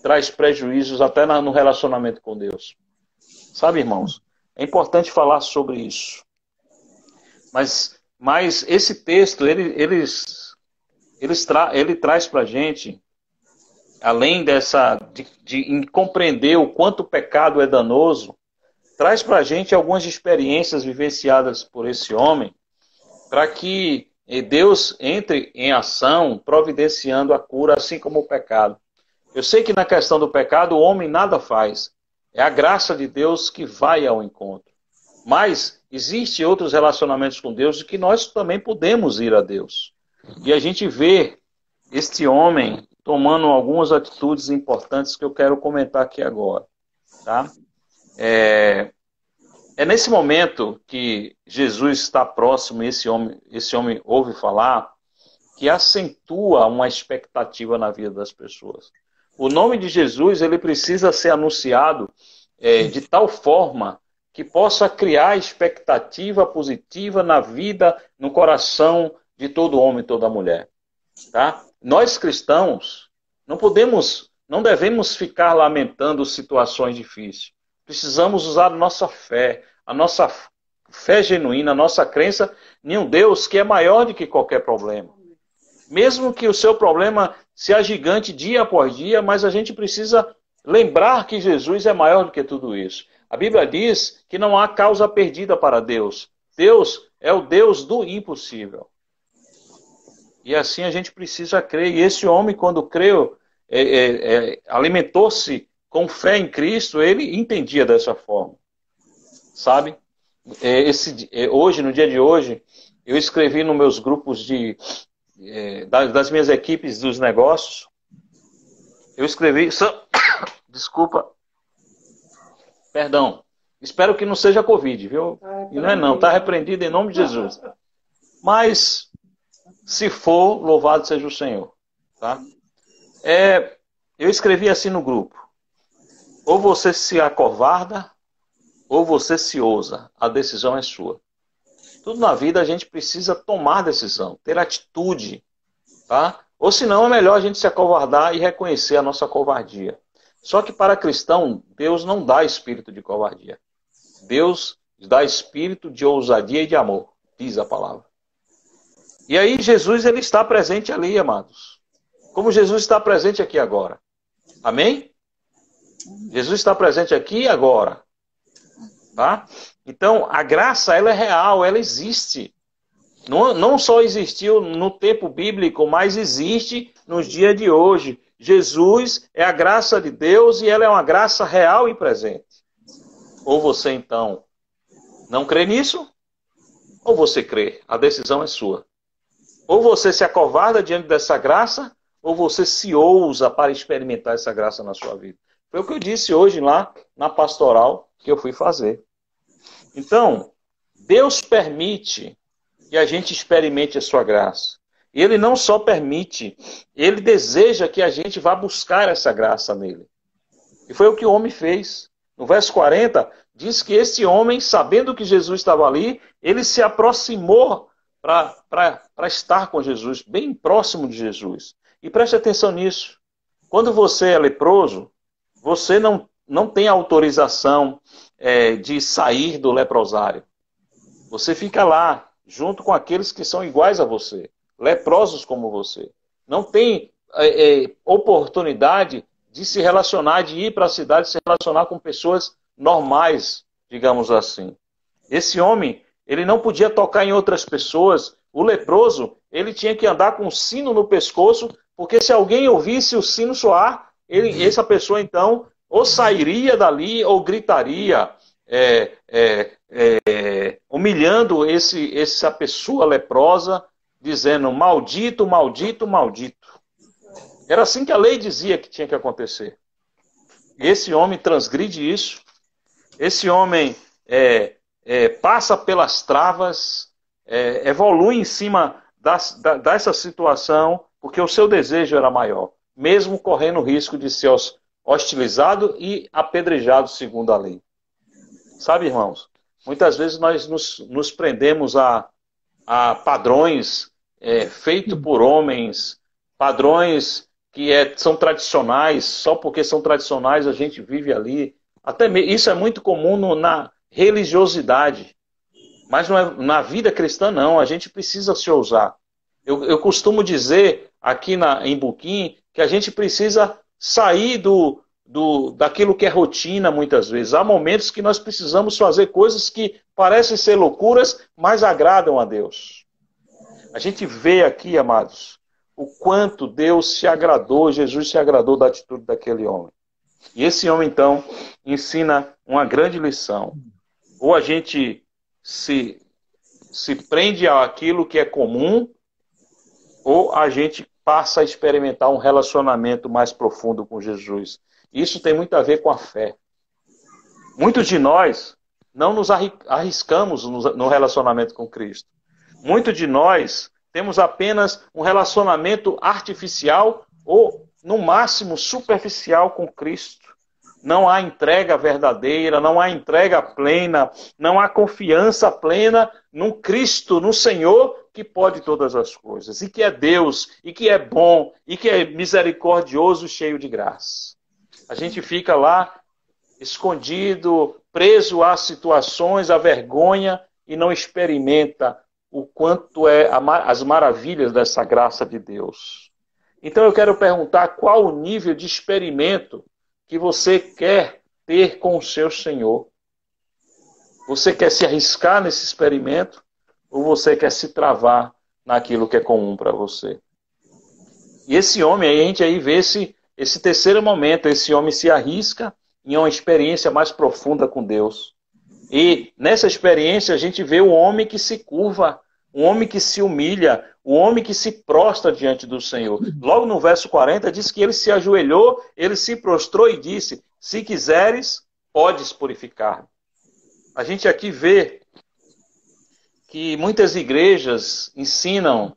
traz prejuízos até no relacionamento com Deus. Sabe, irmãos? É importante falar sobre isso. Mas esse texto, ele traz para a gente, além de compreender o quanto o pecado é danoso, traz para a gente algumas experiências vivenciadas por esse homem, para que Deus entre em ação, providenciando a cura, assim como o pecado. Eu sei que na questão do pecado, o homem nada faz. É a graça de Deus que vai ao encontro. Mas existem outros relacionamentos com Deus que nós também podemos ir a Deus. E a gente vê este homem tomando algumas atitudes importantes que eu quero comentar aqui agora. Tá? É nesse momento que Jesus está próximo e esse homem ouve falar, que acentua uma expectativa na vida das pessoas. O nome de Jesus, ele precisa ser anunciado de tal forma que possa criar expectativa positiva na vida, no coração de todo homem e toda mulher. Tá? Nós cristãos não devemos ficar lamentando situações difíceis. Precisamos usar a nossa fé genuína, a nossa crença em um Deus que é maior do que qualquer problema. Mesmo que o seu problema se agigante dia após dia, mas a gente precisa lembrar que Jesus é maior do que tudo isso. A Bíblia diz que não há causa perdida para Deus. Deus é o Deus do impossível. E assim a gente precisa crer. E esse homem, quando creu, alimentou-se com fé em Cristo, ele entendia dessa forma. Sabe? Hoje, no dia de hoje, eu escrevi nos meus grupos das minhas equipes dos negócios, eu escrevi... Desculpa. Perdão. Espero que não seja Covid, viu? E não é não. Está repreendido em nome de Jesus. Mas, se for, louvado seja o Senhor. Tá? Eu escrevi assim no grupo. Ou você se acovarda, ou você se ousa. A decisão é sua. Tudo na vida a gente precisa tomar decisão, ter atitude. Tá? Ou senão é melhor a gente se acovardar e reconhecer a nossa covardia. Só que para cristão, Deus não dá espírito de covardia. Deus dá espírito de ousadia e de amor, diz a palavra. E aí Jesus, ele está presente ali, amados. Como Jesus está presente aqui agora. Amém? Jesus está presente aqui e agora. Tá? Então, a graça, ela é real, ela existe. Não só existiu no tempo bíblico, mas existe nos dias de hoje. Jesus é a graça de Deus e ela é uma graça real e presente. Ou você, então, não crê nisso, ou você crê. A decisão é sua. Ou você se acovarda diante dessa graça, ou você se ousa para experimentar essa graça na sua vida. Foi o que eu disse hoje lá na pastoral que eu fui fazer. Então, Deus permite que a gente experimente a sua graça. E Ele não só permite, Ele deseja que a gente vá buscar essa graça nele. E foi o que o homem fez. No verso 40, diz que esse homem, sabendo que Jesus estava ali, ele se aproximou para estar com Jesus, bem próximo de Jesus. E preste atenção nisso. Quando você é leproso, você não tem autorização de sair do leprosário. Você fica lá, junto com aqueles que são iguais a você, leprosos como você. Não tem oportunidade de se relacionar, de ir para a cidade, se relacionar com pessoas normais, digamos assim. Esse homem, ele não podia tocar em outras pessoas. O leproso, ele tinha que andar com um sino no pescoço, porque se alguém ouvisse o sino soar, essa pessoa, então, ou sairia dali, ou gritaria, humilhando essa pessoa leprosa, dizendo, maldito, maldito, maldito. Era assim que a lei dizia que tinha que acontecer. E esse homem transgride isso. Esse homem passa pelas travas evolui em cima dessa situação, porque o seu desejo era maior, mesmo correndo o risco de ser hostilizado e apedrejado segundo a lei. Sabe, irmãos, muitas vezes nós nos prendemos a padrões feitos por homens, padrões que são tradicionais, só porque são tradicionais a gente vive ali. Isso é muito comum na religiosidade, mas não é, na vida cristã não, a gente precisa se ousar. Eu costumo dizer aqui em Buquim que a gente precisa sair daquilo que é rotina muitas vezes. Há momentos que nós precisamos fazer coisas que parecem ser loucuras, mas agradam a Deus. A gente vê aqui, amados, o quanto Deus se agradou, Jesus se agradou da atitude daquele homem. E esse homem, então, ensina uma grande lição. Ou a gente se prende àquilo que é comum, ou a gente passa a experimentar um relacionamento mais profundo com Jesus. Isso tem muito a ver com a fé. Muitos de nós não nos arriscamos no relacionamento com Cristo. Muitos de nós temos apenas um relacionamento artificial ou, no máximo, superficial com Cristo. Não há entrega verdadeira, não há entrega plena, não há confiança plena no Cristo, no Senhor, que pode todas as coisas, e que é Deus, e que é bom, e que é misericordioso, cheio de graça. A gente fica lá escondido, preso às situações, à vergonha, e não experimenta o quanto as maravilhas dessa graça de Deus. Então eu quero perguntar qual o nível de experimento que você quer ter com o seu Senhor. Você quer se arriscar nesse experimento ou você quer se travar naquilo que é comum para você? E esse homem, a gente aí vê esse terceiro momento, esse homem se arrisca em uma experiência mais profunda com Deus. E nessa experiência a gente vê o homem que se curva, um homem que se humilha, um homem que se prostra diante do Senhor. Logo no verso 40 diz que ele se ajoelhou, ele se prostrou e disse: se quiseres, podes purificar. A gente aqui vê que muitas igrejas ensinam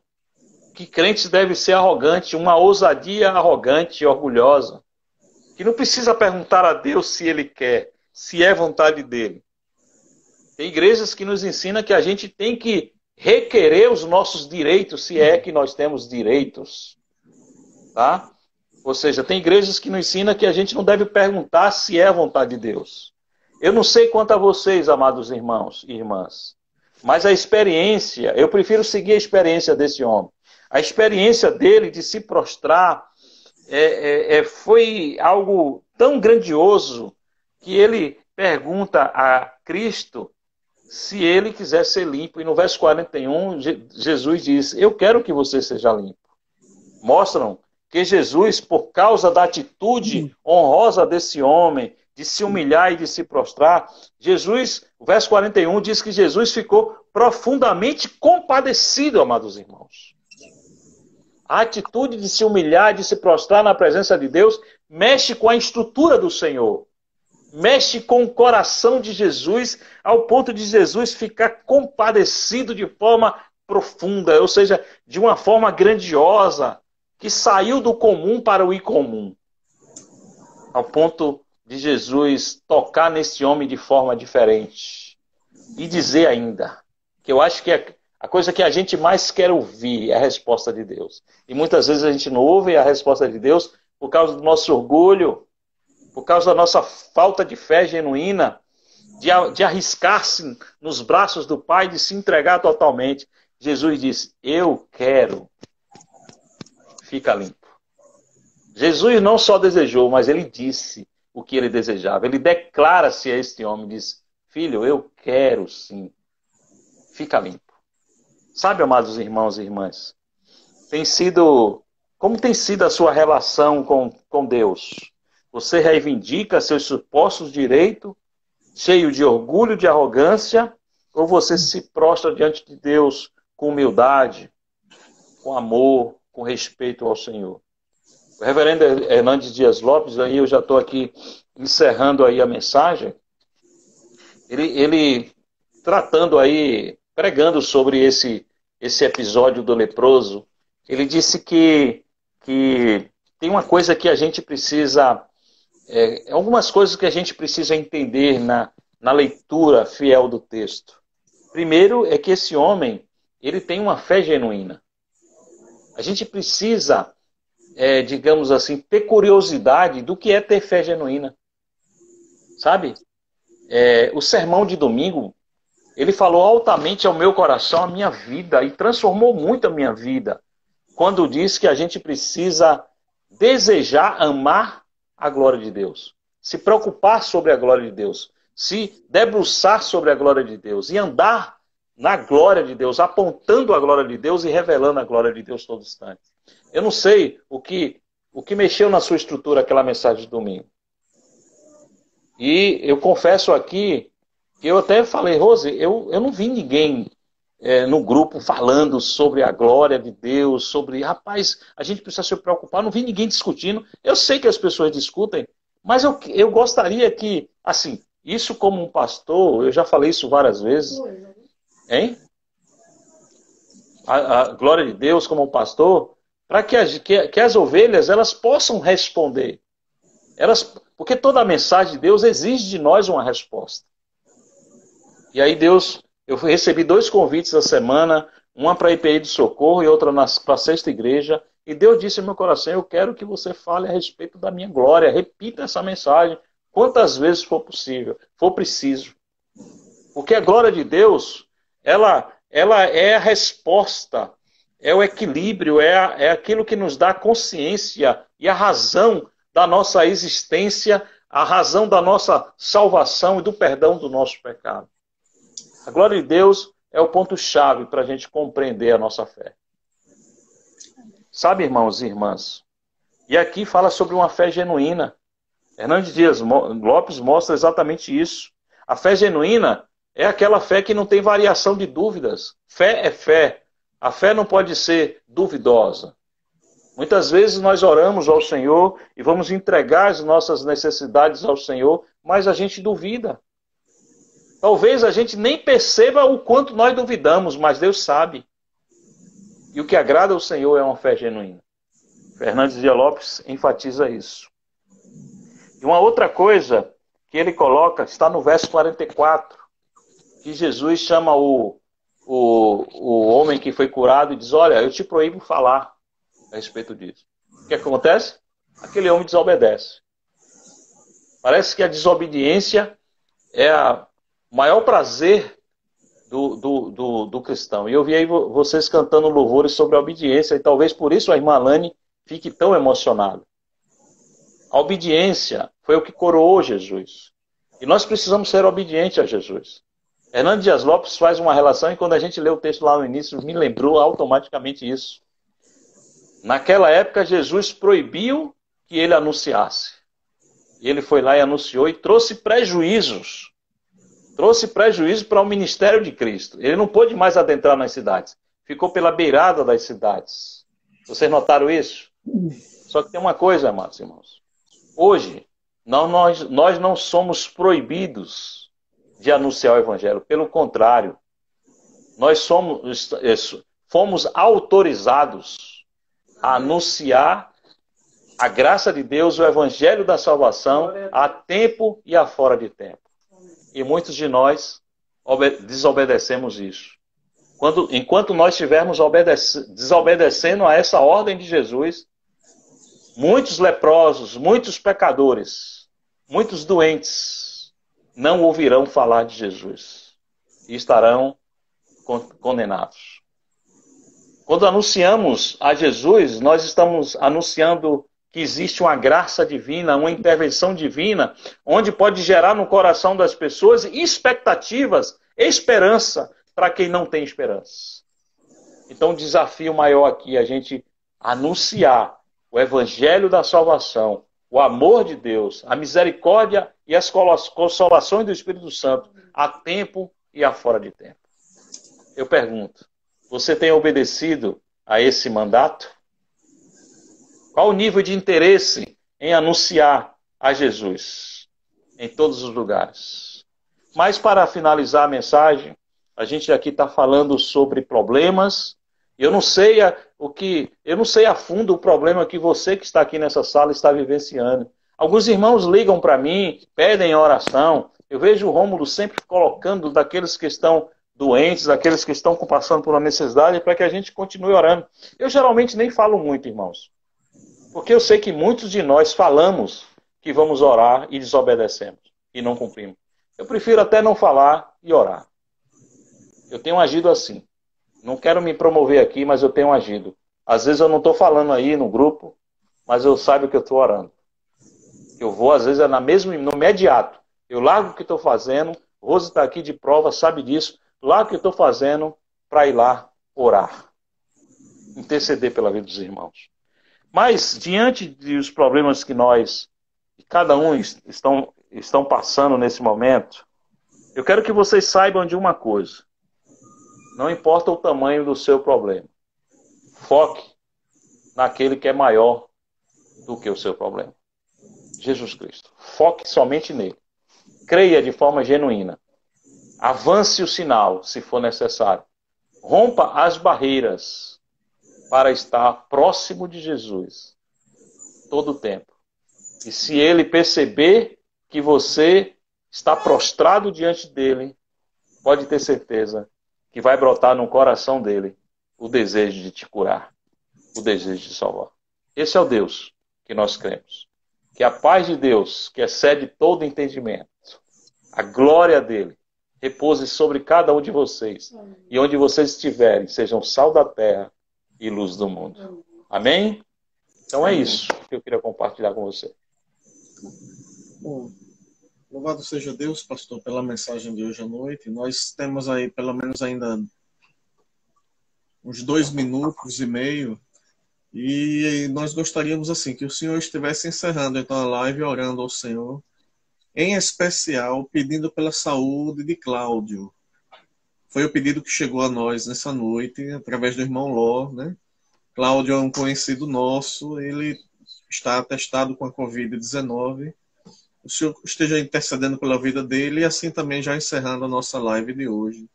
que crentes devem ser arrogantes, uma ousadia arrogante e orgulhosa, que não precisa perguntar a Deus se Ele quer, se é vontade dEle. Tem igrejas que nos ensinam que a gente tem que requerer os nossos direitos, se é que nós temos direitos. Tá? Ou seja, tem igrejas que nos ensinam que a gente não deve perguntar se é a vontade de Deus. Eu não sei quanto a vocês, amados irmãos e irmãs, mas a experiência, eu prefiro seguir a experiência desse homem. A experiência dele de se prostrar foi algo tão grandioso que ele pergunta a Cristo se ele quiser ser limpo. E no verso 41, Jesus diz: eu quero que você seja limpo. Mostram que Jesus, por causa da atitude honrosa desse homem, de se humilhar e de se prostrar, Jesus, o verso 41 diz que Jesus ficou profundamente compadecido, amados irmãos. A atitude de se humilhar, de se prostrar na presença de Deus, mexe com a estrutura do Senhor. Mexe com o coração de Jesus, ao ponto de Jesus ficar compadecido de forma profunda, ou seja, de uma forma grandiosa, que saiu do comum para o incomum. Ao ponto de Jesus tocar nesse homem de forma diferente. E dizer ainda, que eu acho que a coisa que a gente mais quer ouvir é a resposta de Deus. E muitas vezes a gente não ouve a resposta de Deus por causa do nosso orgulho, por causa da nossa falta de fé genuína, de arriscar-se nos braços do Pai, de se entregar totalmente. Jesus disse: eu quero. Fica limpo. Jesus não só desejou, mas ele disse o que ele desejava. Ele declara-se a este homem, diz: filho, eu quero sim. Fica limpo. Sabe, amados irmãos e irmãs, como tem sido a sua relação com Deus? Você reivindica seus supostos direitos, cheio de orgulho, de arrogância, ou você se prostra diante de Deus com humildade, com amor, com respeito ao Senhor? O reverendo Hernandes Dias Lopes, aí eu já estou aqui encerrando aí a mensagem, ele tratando aí, pregando sobre esse episódio do leproso, ele disse que tem uma coisa que a gente precisa, algumas coisas que a gente precisa entender na leitura fiel do texto. Primeiro é que esse homem, ele tem uma fé genuína. A gente precisa, digamos assim, ter curiosidade do que é ter fé genuína. Sabe? O sermão de domingo, ele falou altamente ao meu coração, à minha vida, e transformou muito a minha vida, quando diz que a gente precisa desejar, amar a glória de Deus, se preocupar sobre a glória de Deus, se debruçar sobre a glória de Deus e andar na glória de Deus, apontando a glória de Deus e revelando a glória de Deus todo instante. Eu não sei o que mexeu na sua estrutura aquela mensagem de domingo. E eu confesso aqui que eu até falei, Rose, eu não vi ninguém no grupo falando sobre a glória de Deus, sobre, rapaz, a gente precisa se preocupar, não vi ninguém discutindo. Eu sei que as pessoas discutem, mas eu gostaria que, assim, isso como um pastor, eu já falei isso várias vezes, hein? A glória de Deus como um pastor, para que as ovelhas elas possam responder. Porque toda a mensagem de Deus exige de nós uma resposta. E aí eu recebi 2 convites essa semana, uma para a IPI do Socorro e outra para a Sexta Igreja, e Deus disse no meu coração, eu quero que você fale a respeito da minha glória, repita essa mensagem quantas vezes for possível, for preciso. Porque a glória de Deus, ela é a resposta, é o equilíbrio, é aquilo que nos dá consciência e a razão da nossa existência, a razão da nossa salvação e do perdão do nosso pecado. A glória de Deus é o ponto-chave para a gente compreender a nossa fé. Sabe, irmãos e irmãs? E aqui fala sobre uma fé genuína. Hernandes Dias Lopes mostra exatamente isso. A fé genuína é aquela fé que não tem variação de dúvidas. Fé é fé. A fé não pode ser duvidosa. Muitas vezes nós oramos ao Senhor e vamos entregar as nossas necessidades ao Senhor, mas a gente duvida. Talvez a gente nem perceba o quanto nós duvidamos, mas Deus sabe. E o que agrada ao Senhor é uma fé genuína. Hernandes Dias Lopes enfatiza isso. E uma outra coisa que ele coloca, está no verso 44, que Jesus chama o homem que foi curado e diz, olha, eu te proíbo falar a respeito disso. O que acontece? Aquele homem desobedece. Parece que a desobediência é o maior prazer do cristão. E eu vi aí vocês cantando louvores sobre a obediência, e talvez por isso a irmã Alane fique tão emocionada. A obediência foi o que coroou Jesus. E nós precisamos ser obedientes a Jesus. Hernandes Dias Lopes faz uma relação, e quando a gente lê o texto lá no início, me lembrou automaticamente isso. Naquela época, Jesus proibiu que ele anunciasse. E ele foi lá e anunciou e trouxe prejuízos. Trouxe prejuízo para o ministério de Cristo. Ele não pôde mais adentrar nas cidades. Ficou pela beirada das cidades. Vocês notaram isso? Só que tem uma coisa, amados irmãos. Hoje, nós não somos proibidos de anunciar o Evangelho. Pelo contrário, nós fomos autorizados a anunciar a graça de Deus, o Evangelho da salvação, a tempo e a fora de tempo. E muitos de nós desobedecemos isso. Enquanto nós estivermos desobedecendo a essa ordem de Jesus, muitos leprosos, muitos pecadores, muitos doentes não ouvirão falar de Jesus e estarão condenados. Quando anunciamos a Jesus, nós estamos anunciando que existe uma graça divina, uma intervenção divina, onde pode gerar no coração das pessoas expectativas, esperança para quem não tem esperança. Então o desafio maior aqui é a gente anunciar o Evangelho da salvação, o amor de Deus, a misericórdia e as consolações do Espírito Santo, a tempo e a fora de tempo. Eu pergunto, você tem obedecido a esse mandato? Qual o nível de interesse em anunciar a Jesus em todos os lugares? Mas para finalizar a mensagem, A gente aqui está falando sobre problemas. Eu não sei eu não sei a fundo o problema que você que está aqui nessa sala está vivenciando. Alguns irmãos ligam para mim, pedem oração. Eu vejo o Rômulo sempre colocando daqueles que estão doentes, daqueles que estão passando por uma necessidade, para que a gente continue orando. Eu geralmente nem falo muito, irmãos, porque eu sei que muitos de nós falamos que vamos orar e desobedecemos e não cumprimos. Eu prefiro até não falar e orar. Eu tenho agido assim. Não quero me promover aqui, mas eu tenho agido. Às vezes eu não estou falando aí no grupo, mas eu saiba que eu estou orando. Eu vou, às vezes, no imediato. Eu largo o que estou fazendo. Rose está aqui de prova, sabe disso. Largo o que estou fazendo para ir lá orar. Interceder pela vida dos irmãos. Mas, diante dos problemas que nós, cada um estão passando nesse momento, eu quero que vocês saibam de uma coisa. Não importa o tamanho do seu problema. Foque naquele que é maior do que o seu problema. Jesus Cristo. Foque somente nele. Creia de forma genuína. Avance o sinal, se for necessário. Rompa as barreiras para estar próximo de Jesus todo o tempo. E se ele perceber que você está prostrado diante dele, pode ter certeza que vai brotar no coração dele o desejo de te curar, o desejo de salvar. Esse é o Deus que nós cremos. Que a paz de Deus, que excede todo entendimento, a glória dele, repouse sobre cada um de vocês. E onde vocês estiverem, sejam sal da terra e luz do mundo. Amém? Então é isso que eu queria compartilhar com você. Bom, louvado seja Deus, pastor, pela mensagem de hoje à noite. Nós temos aí pelo menos ainda uns 2 minutos e meio. E nós gostaríamos assim que o senhor estivesse encerrando então a live, orando ao Senhor, em especial pedindo pela saúde de Cláudio. Foi o pedido que chegou a nós nessa noite, através do irmão Ló, né? Cláudio é um conhecido nosso, ele está atestado com a Covid-19. O senhor esteja intercedendo pela vida dele e assim também já encerrando a nossa live de hoje,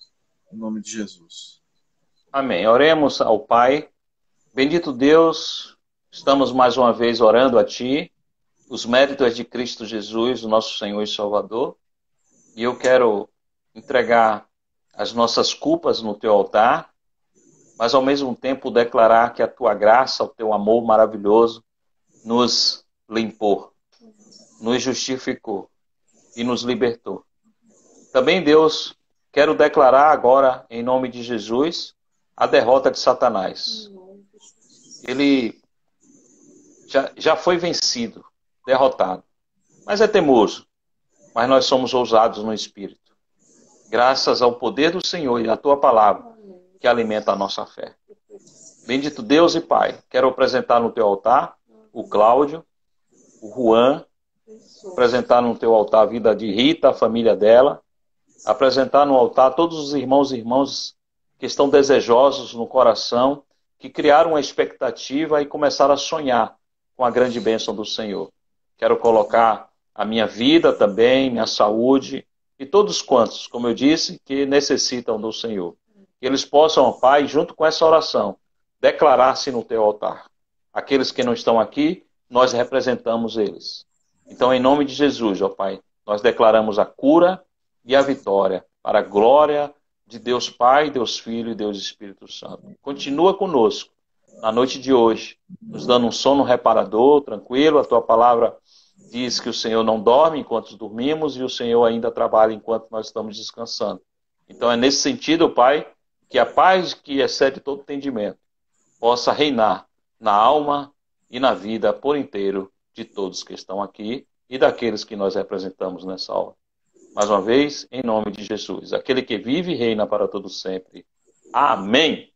em nome de Jesus. Amém. Oremos ao Pai. Bendito Deus, estamos mais uma vez orando a Ti, os méritos de Cristo Jesus, o nosso Senhor e Salvador. E eu quero entregar as nossas culpas no Teu altar, mas ao mesmo tempo declarar que a Tua graça, o Teu amor maravilhoso, nos limpou, nos justificou e nos libertou. Também, Deus, quero declarar agora, em nome de Jesus, a derrota de Satanás. Ele já foi vencido, derrotado. Mas é teimoso. Mas nós somos ousados no Espírito. Graças ao poder do Senhor e à Tua palavra, que alimenta a nossa fé. Bendito Deus e Pai, quero apresentar no Teu altar o Cláudio, o Juan, apresentar no Teu altar a vida de Rita, a família dela, apresentar no altar todos os irmãos e irmãs que estão desejosos no coração, que criaram uma expectativa e começaram a sonhar com a grande bênção do Senhor. Quero colocar a minha vida também, minha saúde, e todos quantos, como eu disse, que necessitam do Senhor. Que eles possam, ó Pai, junto com essa oração, declarar-se no Teu altar. Aqueles que não estão aqui, nós representamos eles. Então, em nome de Jesus, ó Pai, nós declaramos a cura e a vitória para a glória de Deus Pai, Deus Filho e Deus Espírito Santo. Continua conosco na noite de hoje, nos dando um sono reparador, tranquilo. A Tua palavra diz que o Senhor não dorme enquanto dormimos e o Senhor ainda trabalha enquanto nós estamos descansando. Então é nesse sentido, Pai, que a paz que excede todo entendimento possa reinar na alma e na vida por inteiro de todos que estão aqui e daqueles que nós representamos nessa hora. Mais uma vez, em nome de Jesus, aquele que vive e reina para todo sempre. Amém.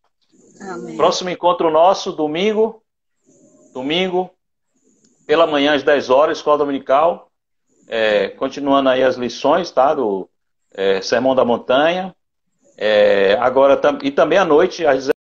Amém. Próximo encontro nosso, domingo, pela manhã às 10 horas, escola dominical, continuando aí as lições, tá, do Sermão da Montanha, agora, e também à noite às